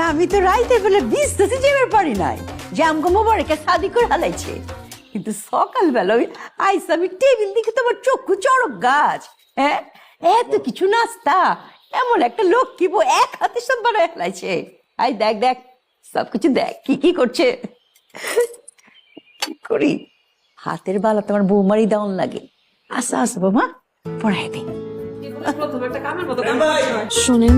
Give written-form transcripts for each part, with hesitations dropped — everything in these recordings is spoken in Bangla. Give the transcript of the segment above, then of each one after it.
আমি তো রাইতে বেলা বিছতে যাবার পারি নাই যে আমগো মোবারকে শাদি করে হালাইছে, কিন্তু সকালবেলা ওই আইসা আমি টেবিল দিকে তোমার চক্ষু চড়ক গাছ। হ্যাঁ, এত কিছু নাস্তা, এমন একটা লোক কি এক হাতে সব বানায় ফেলাইছে। আই দেখ দেখ সবকিছু দেখ কি কি করছে। কি করি, হাতের বালা তোমার বৌমারই দাউন লাগে। আচ্ছা আচ্ছা বৌমা, পড়াই দিই। শোনেন,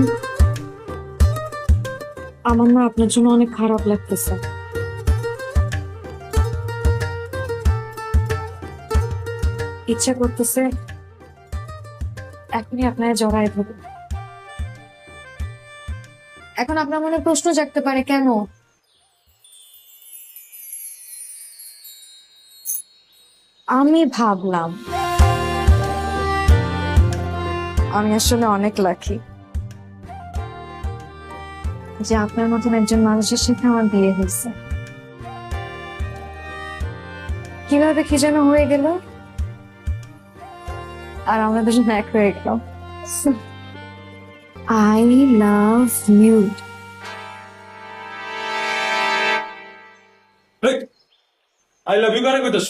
আমার না আপনার জন্য অনেক খারাপ লাগতেছে। ইচ্ছা করতেছে এখনই আপনার জড়ায় ধরব। এখন আপনার মনে প্রশ্ন জাগতে পারে, কেন? আমি ভাবলাম আমি আসলে অনেক লাকি যে আপনার মতন একজন মানুষের সাথে আমার বিয়ে হয়েছে। কিভাবে কি যেন হয়ে গেল, আর আমরা দুজন এক হয়ে গেল। I love you. I love you কারে কইতাছ?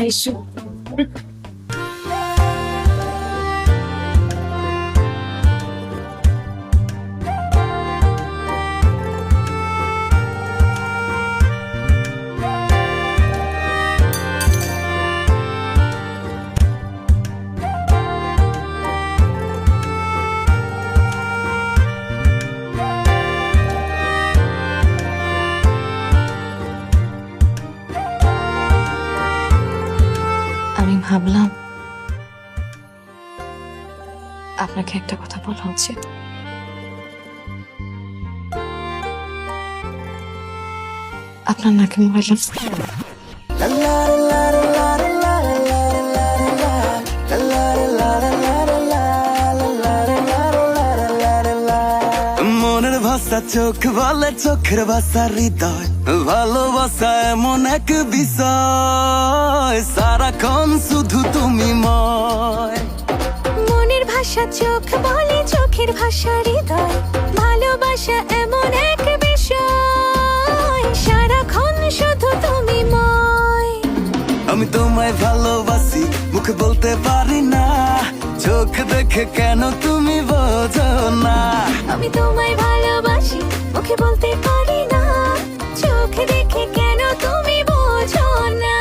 আইসু আমি ভাবলাম আপনাকে একটা কথা বলা উচিত। আপনার নাকি মোবাইল মনের ভাষা চোখ বলে, চোখের ভাষা হৃদয়, ভালোবাসা এমন এক বিষয়, সারাক্ষণ শুধু তুমি ময়। মনের ভাষা চোখ বলে, চোখের ভাষা হৃদয়, ভালোবাসা এমন এক বিষয়, সারাক্ষণ শুধু তুমি ময়। আমি তোমায় ভালোবাসি, মুখে বলতে পারি না, চোখ দেখে কেন তুমি বোঝো না। আমি তোমায় ভালোবাসি, মুখে বলতে পারি না, চোখ দেখে কেন তুমি বোঝো না।